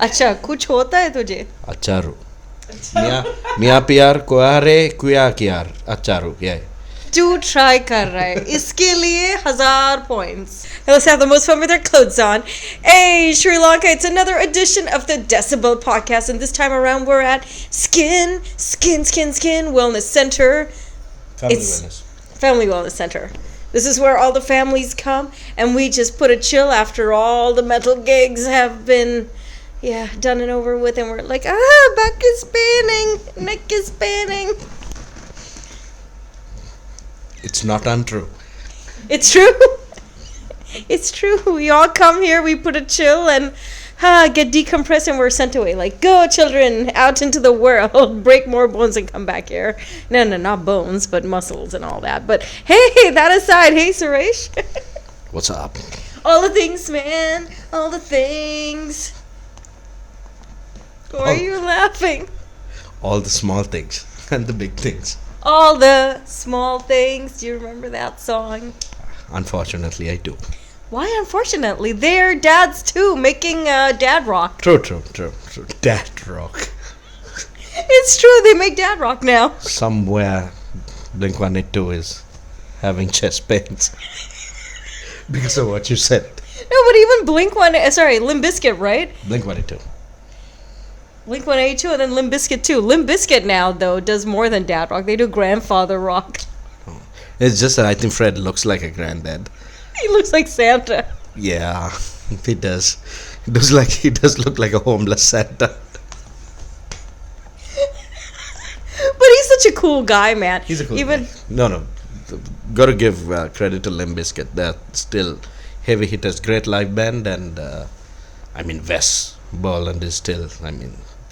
अच्छा कुछ होता है तुझे Acharu. Mia piar kuare kuya kiar. Acharu. Yeah. तू ट्राई कर रहा है इसके लिए 1000 points. Let's have the most fun with our clothes on. Hey Sri Lanka, it's another edition of the Decibel podcast, and this time around we're at Skin Wellness Center. Family Wellness Center. This is where all the families come, and we just put a chill after all the metal gigs have been, done and over with, and we're like, back is spinning, neck is spinning. It's not untrue. It's true. It's true. We all come here, we put a chill, and get decompressed, and we're sent away. Like, go, children, out into the world, break more bones and come back here. No, not bones, but muscles and all that. But hey, that aside, hey, Suresh. What's up? All the things, man. All the things. Why are you laughing? All the small things and the big things. All the small things. Do you remember that song? Unfortunately, I do. Why unfortunately? They're dads too, making dad rock. True. Dad rock. It's true, they make dad rock now. Somewhere, Blink-182 is having chest pains because of what you said. No, but even Limp Bizkit, right? Blink-182. Blink-182 and then Limp Bizkit too. Limp Bizkit now, though, does more than dad rock. They do grandfather rock. Oh. It's just that I think Fred looks like a granddad. He looks like Santa. Yeah, he does. He does look like a homeless Santa. But he's such a cool guy, man. He's a cool guy. No. Got to give credit to Limp Bizkit. They're still heavy hitters. Great live band, and Wes Borland is still,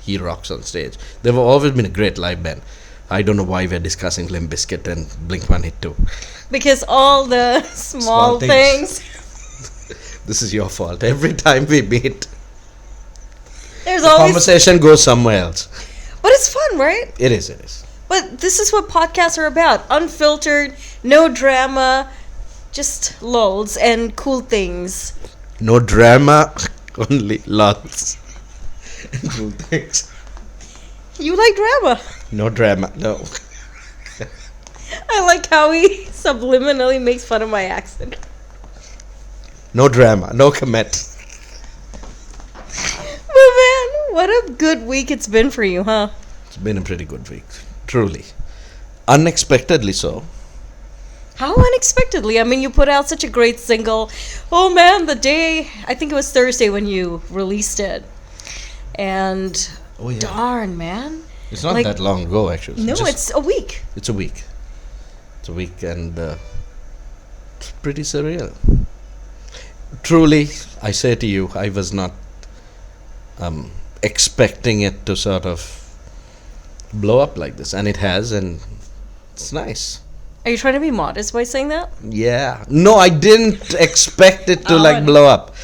he rocks on stage. They've always been a great live band. I don't know why we're discussing Limp Bizkit and Blink-182. Because all the small things. This is your fault. Every time we meet, the conversation goes somewhere else. But it's fun, right? It is. But this is what podcasts are about. Unfiltered, no drama, just lulz and cool things. No drama, only lulz and cool things. You like drama. No drama, no. I like how he subliminally makes fun of my accent. No drama, no comment. But man, what a good week it's been for you, huh? It's been a pretty good week, truly. Unexpectedly so. How unexpectedly? You put out such a great single. Oh man, the day, I think it was Thursday when you released it. And darn, man. It's not that long ago, actually. No, it's a week. It's a week, and it's pretty surreal. Truly, I say to you, I was not expecting it to sort of blow up like this, and it has, and it's nice. Are you trying to be modest by saying that? Yeah. No, I didn't expect it to blow up.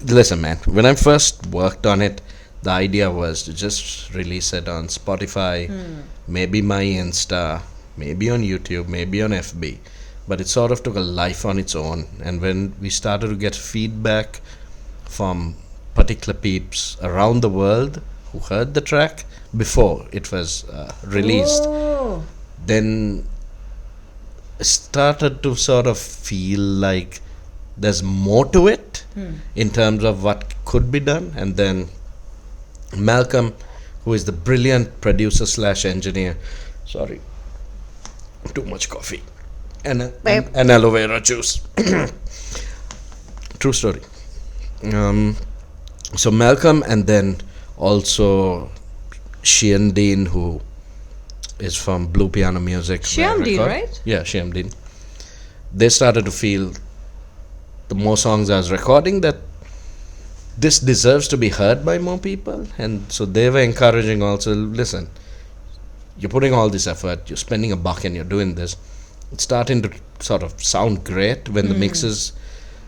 Listen, man, when I first worked on it, the idea was to just release it on Spotify, maybe my Insta, maybe on YouTube, maybe on FB. But it sort of took a life on its own. And when we started to get feedback from particular peeps around the world who heard the track before it was released, then it started to sort of feel like there's more to it in terms of what could be done. And then Malcolm, who is the brilliant producer / engineer, sorry, too much coffee, and aloe vera juice. True story. So Malcolm, and then also Shiandine, who is from Blue Piano Music. Shiandine, right? Yeah, Shiandine. They started to feel the more songs I was recording that this deserves to be heard by more people, and so they were encouraging also, listen, you're putting all this effort, you're spending $1 and you're doing this. It's starting to sort of sound great when the mixes,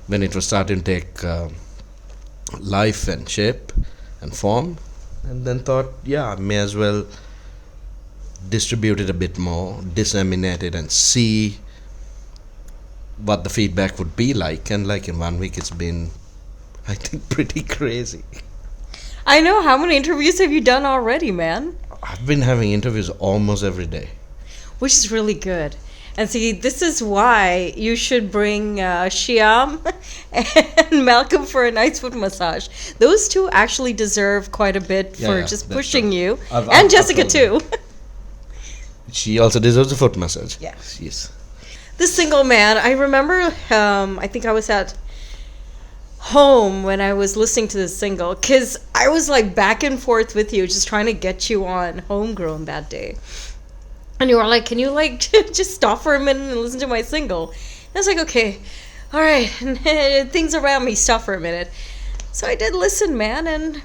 when it was starting to take life and shape and form, and then thought, I may as well distribute it a bit more, disseminate it, and see what the feedback would be like. And like in 1 week, it's been I think pretty crazy. I know. How many interviews have you done already, man? I've been having interviews almost every day. Which is really good. And see, this is why you should bring Shyam and Malcolm for a nice foot massage. Those two actually deserve quite a bit for just pushing you. And Jessica, too. She also deserves a foot massage. Yeah. Yes. The single man, I remember, I think I was at home when I was listening to this single, because I was like back and forth with you, just trying to get you on Homegrown that day. And you were like, can you like just stop for a minute and listen to my single? And I was like, okay, all right. And things around me, stop for a minute. So I did listen, man. And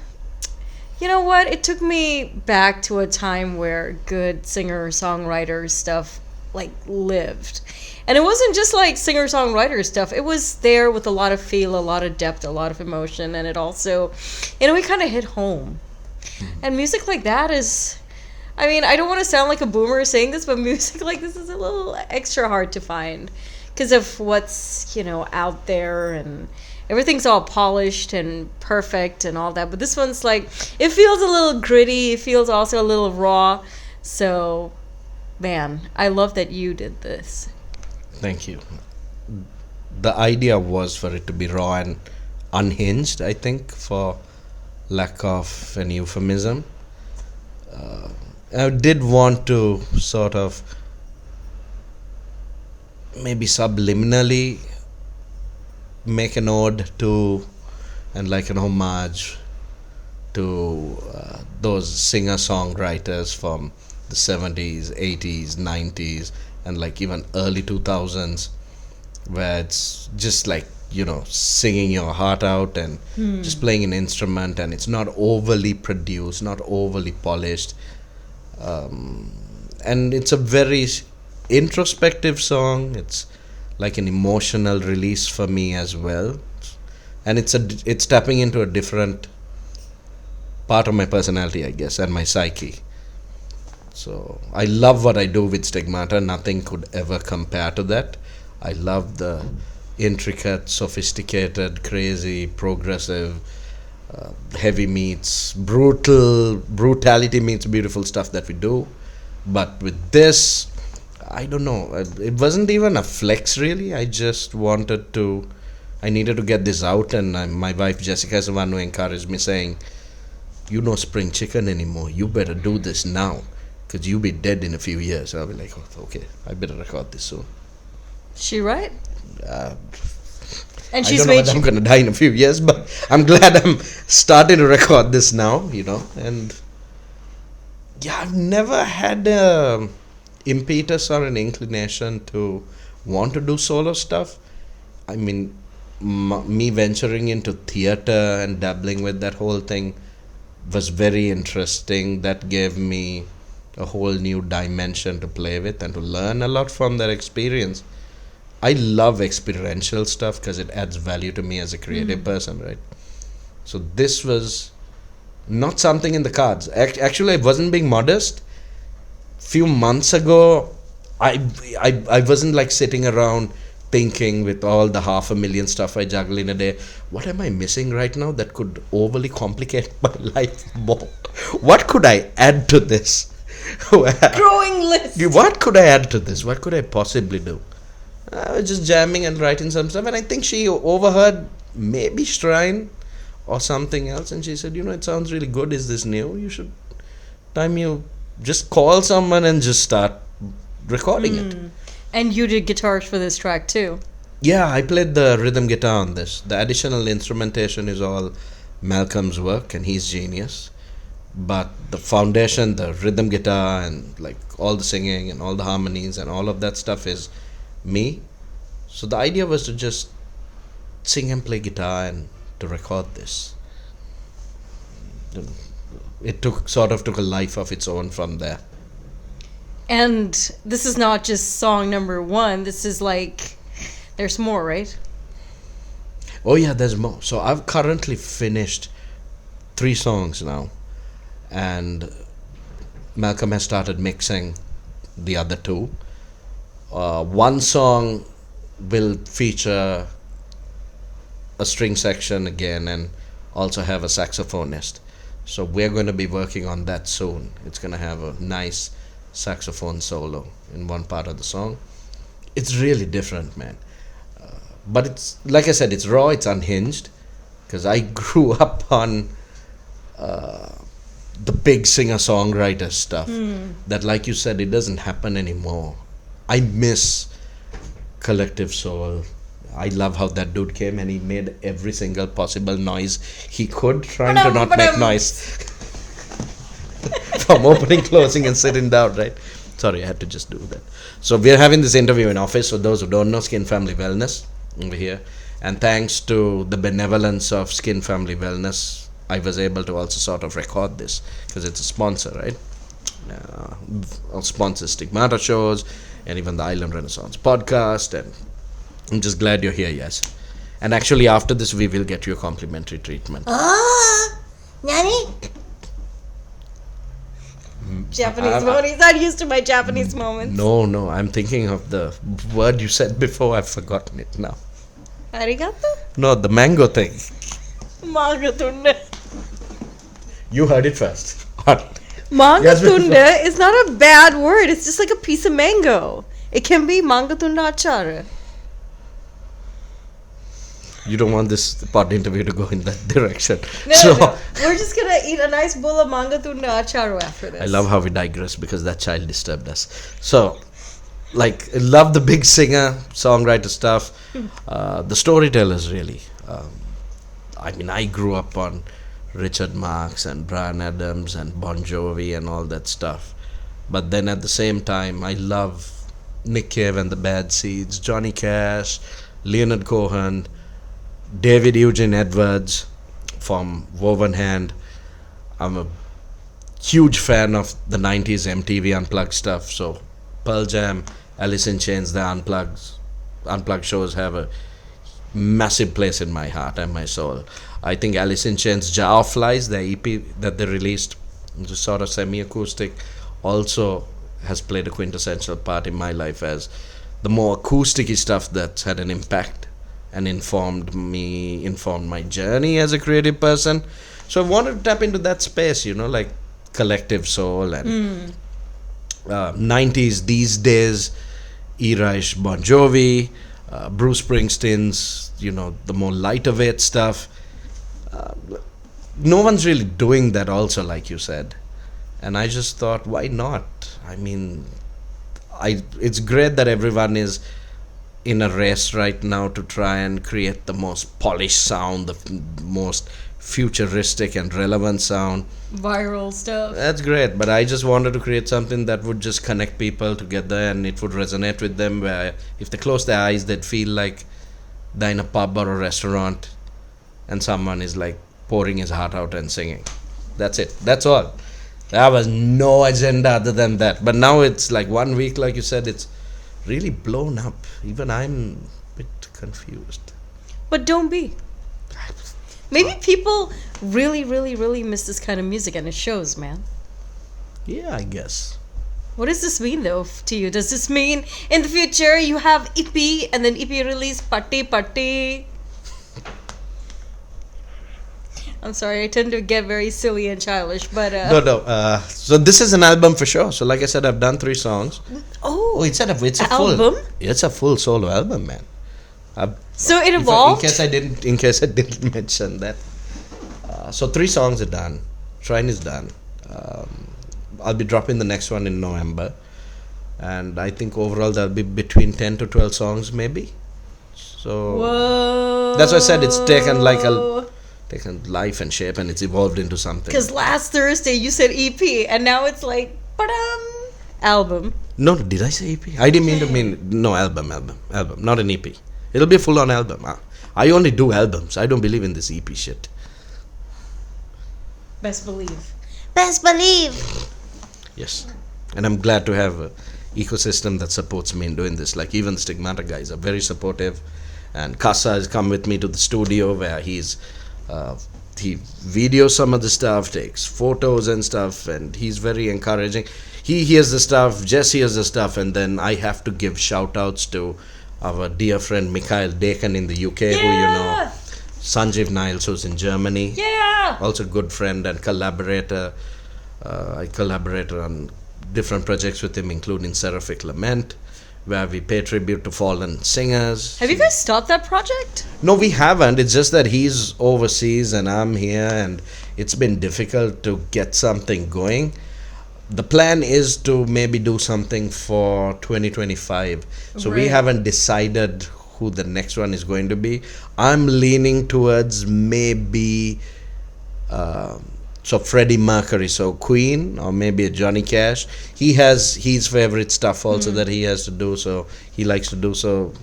you know what? It took me back to a time where good singer-songwriter stuff like lived. And it wasn't just like singer-songwriter stuff. It was there with a lot of feel, a lot of depth, a lot of emotion. And it also, it kind of hit home. And music like that is... I mean, I don't want to sound like a boomer saying this, but music like this is a little extra hard to find because of what's, out there, and everything's all polished and perfect and all that. But this one's like, it feels a little gritty. It feels also a little raw. So, man, I love that you did this. Thank you. The idea was for it to be raw and unhinged, I think, for lack of an euphemism. I did want to sort of maybe subliminally make an ode to and like an homage to those singer-songwriters from the 70s, 80s, 90s, and like even early 2000s, where it's just like, singing your heart out and just playing an instrument, and it's not overly produced, not overly polished. And it's a very introspective song. It's like an emotional release for me as well, and it's tapping into a different part of my personality, I guess, and my psyche. So I love what I do with Stigmata. Nothing could ever compare to that. I love the intricate, sophisticated, crazy, progressive, heavy meets brutality meets beautiful stuff that we do. But with this, I don't know, it wasn't even a flex really. I needed to get this out, and my wife Jessica is the one who encouraged me, saying, spring chicken anymore, you better do this now, because you'll be dead in a few years. I'll be like, okay, I better record this soon. She right? And I she's don't know whether I'm going to die in a few years, but I'm glad I'm starting to record this now, and yeah, I've never had a impetus or an inclination to want to do solo stuff. I mean, me venturing into theater and dabbling with that whole thing was very interesting. That gave me a whole new dimension to play with and to learn a lot from that experience. I love experiential stuff because it adds value to me as a creative person, right? So this was not something in the cards. Actually, I wasn't being modest. Few months ago, I wasn't like sitting around thinking with all the 500,000 stuff I juggle in a day, what am I missing right now that could overly complicate my life more? What could I add to this? growing list. What could I add to this? What could I possibly do? I was just jamming and writing some stuff, and I think she overheard maybe Shrine or something else, and she said, it sounds really good. Is this new? You just call someone and just start recording it. And you did guitars for this track too. Yeah, I played the rhythm guitar on this. The additional instrumentation is all Malcolm's work, and he's genius. But the foundation, the rhythm guitar, and like all the singing and all the harmonies and all of that stuff is me. So the idea was to just sing and play guitar and to record this. It took a life of its own from there. And this is not just song number one. This is like, there's more, right? Oh yeah, there's more. So I've currently finished 3 songs now, and Malcolm has started mixing the other 2. One song will feature a string section again and also have a saxophonist. So we're going to be working on that soon. It's going to have a nice saxophone solo in one part of the song. It's really different, man. But it's, like I said, it's raw, it's unhinged. Because I grew up on the big singer-songwriter stuff. That, like you said, it doesn't happen anymore. I miss Collective Soul. I love how that dude came and he made every single possible noise he could, trying to not make noise. From opening, closing, and sitting down, right? Sorry, I had to just do that. So we're having this interview in office. So those who don't know, Skin Family Wellness over here. And thanks to the benevolence of Skin Family Wellness, I was able to also sort of record this because it's a sponsor, right? Sponsors Stigmata shows and even the Island Renaissance podcast. And I'm just glad you're here, yes. And actually, after this, we will get you a complimentary treatment. Nani? Japanese moment. He's not used to my Japanese moments. No, I'm thinking of the word you said before. I've forgotten it now. Arigato? No, the mango thing. Mangatunda. You heard it first. Mangatunda is not a bad word. It's just like a piece of mango. It can be mangatunda achara. You don't want this pod interview to go in that direction. No. We're just going to eat a nice bowl of mangatunda acharo after this. I love how we digress because that child disturbed us. So, like, I love the big singer, songwriter stuff. The storytellers, really. I mean, I grew up on Richard Marx and Bryan Adams and Bon Jovi and all that stuff. But then at the same time, I love Nick Cave and the Bad Seeds, Johnny Cash, Leonard Cohen, David Eugene Edwards from Woven Hand. I'm a huge fan of the 90s MTV Unplugged stuff. So Pearl Jam, Alice in Chains, the Unplugged shows have a massive place in my heart and my soul. I think Alice in Chains' Jar of Flies, the EP that they released, just sort of semi-acoustic, also has played a quintessential part in my life as the more acoustic-y stuff that's had an impact and informed my journey as a creative person. So I wanted to tap into that space, like Collective Soul and 90s, these days, era-ish Bon Jovi, Bruce Springsteen's, the more lighter weight stuff. No one's really doing that also, like you said. And I just thought, why not? I mean, it's great that everyone is in a race right now to try and create the most polished sound, the most futuristic and relevant sound. Viral stuff. That's great, but I just wanted to create something that would just connect people together and it would resonate with them, where if they close their eyes, they'd feel like they're in a pub or a restaurant and someone is like pouring his heart out and singing. That's it. That's all. There was no agenda other than that. But now it's like 1 week, like you said, it's really blown up. Even I'm a bit confused. But don't be. Maybe people really, really, really miss this kind of music, and it shows, man. Yeah, I guess. What does this mean, though, to you? Does this mean in the future you have EP and then EP release party? I'm sorry, I tend to get very silly and childish, but... No. So this is an album for sure. So like I said, I've done 3 songs. Oh, it's a album? It's a full solo album, man. So it evolved? In case I didn't mention that. So 3 songs are done. Shrine is done. I'll be dropping the next one in November. And I think overall there'll be between 10 to 12 songs maybe. So... Whoa. That's why I said it's taken life and shape, and it's evolved into something. Because last Thursday you said EP, and now it's like, album. No, did I say EP? I didn't mean no, album, not an EP. It'll be a full-on album. I only do albums. I don't believe in this EP shit. Best believe. Yes, and I'm glad to have an ecosystem that supports me in doing this. Like even the Stigmata guys are very supportive, and Kasa has come with me to the studio where he videos some of the stuff, takes photos and stuff, and he's very encouraging. He hears the stuff, Jess hears the stuff, and then I have to give shout outs to our dear friend Mikhail Dakan in the UK, who Sanjeev Niles, who's in Germany. Yeah. Also good friend and collaborator. I collaborate on different projects with him, including Seraphic Lament, where we pay tribute to fallen singers. Have you guys stopped that project? No, we haven't. It's just that he's overseas and I'm here, and it's been difficult to get something going. The plan is to maybe do something for 2025. So we Right. haven't decided who the next one is going to be. I'm leaning towards maybe so Freddie Mercury, so Queen, or maybe a Johnny Cash. He has his favorite stuff also that he has to do, so he likes to do. So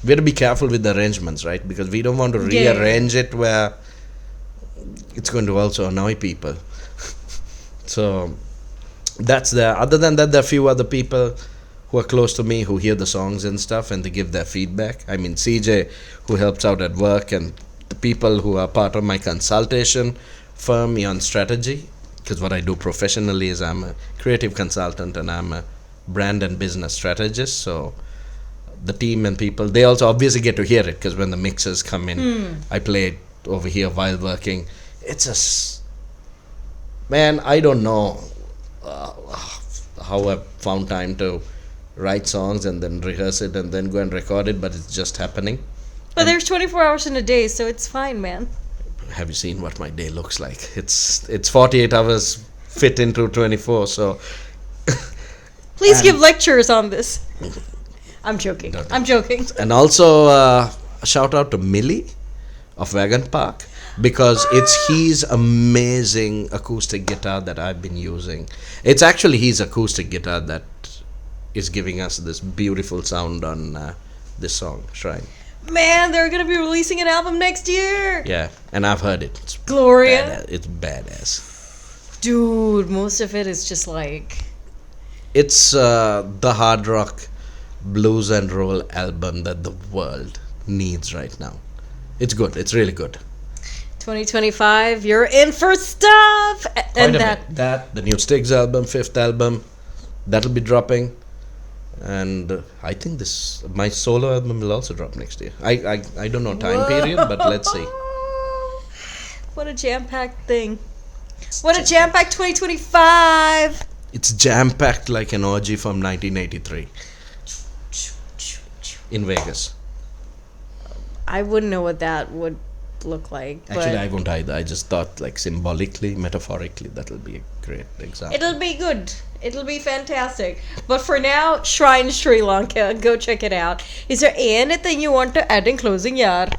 we have to be careful with the arrangements, right? Because we don't want to Yeah. rearrange it where it's going to also annoy people. So that's there. Other than that, there are a few other people who are close to me who hear the songs and stuff, and they give their feedback. I mean, CJ, who helps out at work, and the people who are part of my consultation firm on strategy, because what I do professionally is I'm a creative consultant and I'm a brand and business strategist. So the team and people, they also obviously get to hear it, because when the mixers come in, I play it over here while working. It's man, I don't know how I found time to write songs and then rehearse it and then go and record it, but it's just happening. But there's 24 hours in a day, so it's fine, man. Have you seen what my day looks like? It's 48 hours fit into 24. So Please give lectures on this. I'm joking. Don't. I'm joking. and also a shout out to Millie of Wagon Park, because it's his amazing acoustic guitar that I've been using. It's actually his acoustic guitar that is giving us this beautiful sound on this song, Shrine. Man, they're gonna be releasing an album next year. Yeah, and I've heard it. It's Gloria. badass. It's badass. Dude, most of it is just like... It's the hard rock, blues and roll album that the world needs right now. It's good. It's really good. 2025, you're in for stuff. And that the new Styx album, 5th album, that'll be dropping. And I think my solo album will also drop next year. I don't know time period, but let's see. What a jam-packed thing. What a jam-packed 2025. It's jam-packed like an orgy from 1983 in Vegas. I wouldn't know what that would look like. But Actually, I won't either. I just thought, like, symbolically, metaphorically, that'll be a great example. it'll be good. It'll be fantastic. But for now, Shrine Sri Lanka. Go check it out. Is there anything you want to add in closing, yaar?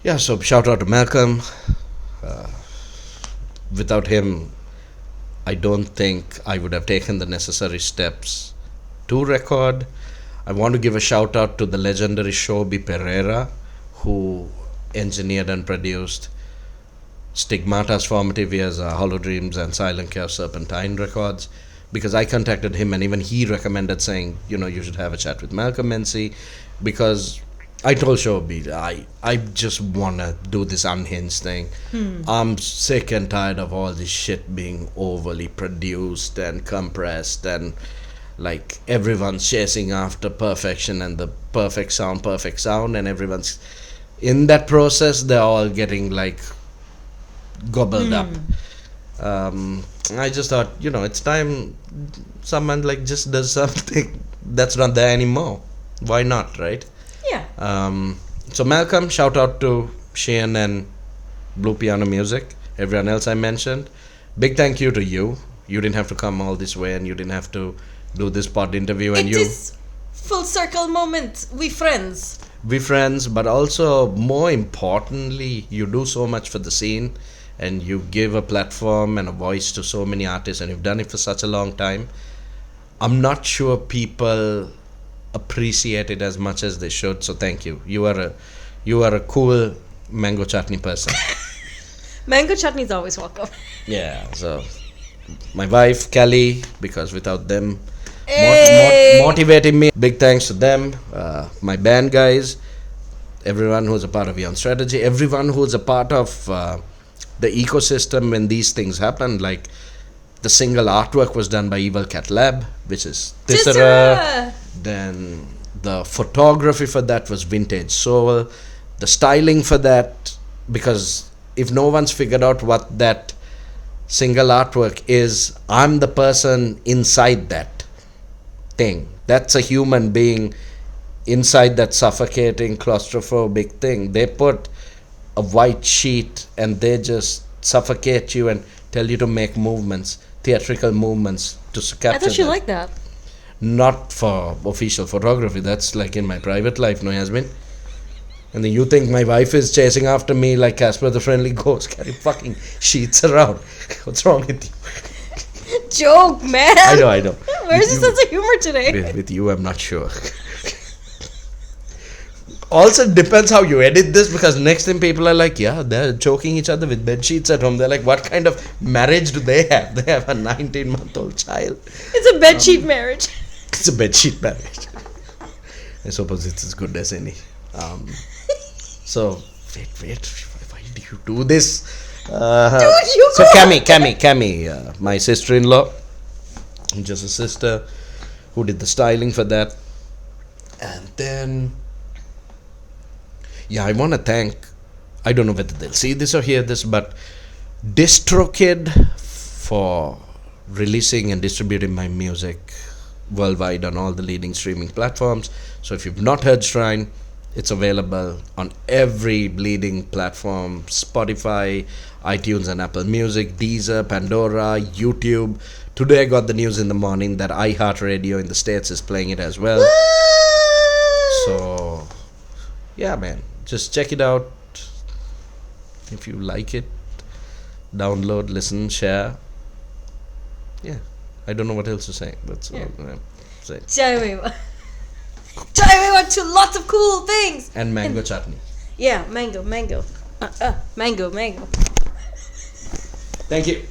Yeah, so shout out to Malcolm. Without him, I don't think I would have taken the necessary steps to record. I want to give a shout out to the legendary Shobi Pereira, who engineered and produced Stigmata's formative years, Hollow Dreams and Silent Chaos Serpentine records, because I contacted him and even he recommended saying, you should have a chat with Malcolm NC, because I told Shobi, I just want to do this unhinged thing. I'm sick and tired of all this shit being overly produced and compressed, and like everyone's chasing after perfection and the perfect sound, and everyone's in that process, they're all getting like gobbled up. I just thought, it's time someone like just does something that's not there anymore. Why not, right? Yeah. So Malcolm, shout out to Shane and Blue Piano Music, everyone else I mentioned. Big thank you to you. You didn't have to come all this way, and you didn't have to do this pod interview. And It is full circle moment. We friends. we friends, but also more importantly, you do so much for the scene, and you give a platform and a voice to so many artists, and you've done it for such a long time. I'm not sure people appreciate it as much as they should, so thank you. You are a cool mango chutney person. Mango chutney is always welcome. Yeah, so my wife, Kelly, because without them Hey! motivating me, big thanks to them. My band guys, everyone who's a part of Young Strategy, everyone who's a part of the ecosystem when these things happen. Like the single artwork was done by Evil Cat Lab, which is Tisera. Then the photography for that was Vintage Soul. the styling for that, because if no one's figured out what that single artwork is, I'm the person inside that thing. That's a human being inside that suffocating claustrophobic thing. They put a white sheet and they just suffocate you and tell you to make movements, theatrical movements to capture I thought you that. liked that. Not for official photography. That's like in my private life, no, Yasmin. And then you think my wife is chasing after me like Casper the Friendly Ghost, carrying fucking sheets around. What's wrong with you? Joke, man. I know. Where's With your you- sense of humor today? With you, I'm not sure. Also, depends how you edit this, because next thing people are like, yeah, they're choking each other with bed sheets at home. They're like, what kind of marriage do they have? They have a 19-month-old child. It's a bedsheet marriage. It's a bed sheet marriage. I suppose it's as good as any. So, wait, why do you do this? Dude, you So, go. Cami, my sister-in-law, just a sister, who did the styling for that. And then, yeah, I want to thank, I don't know whether they'll see this or hear this, but DistroKid for releasing and distributing my music worldwide on all the leading streaming platforms. So if you've not heard Shrine, it's available on every leading platform: Spotify, iTunes and Apple Music, Deezer, Pandora, YouTube. Today I got the news in the morning that iHeartRadio in the States is playing it as well. So, yeah, man, just check it out. If you like it, download, listen, share. Yeah, I don't know what else to say. That's all I'm saying. Tell me what to lots of cool things. And mango chutney. Yeah, mango. Mango. Thank you.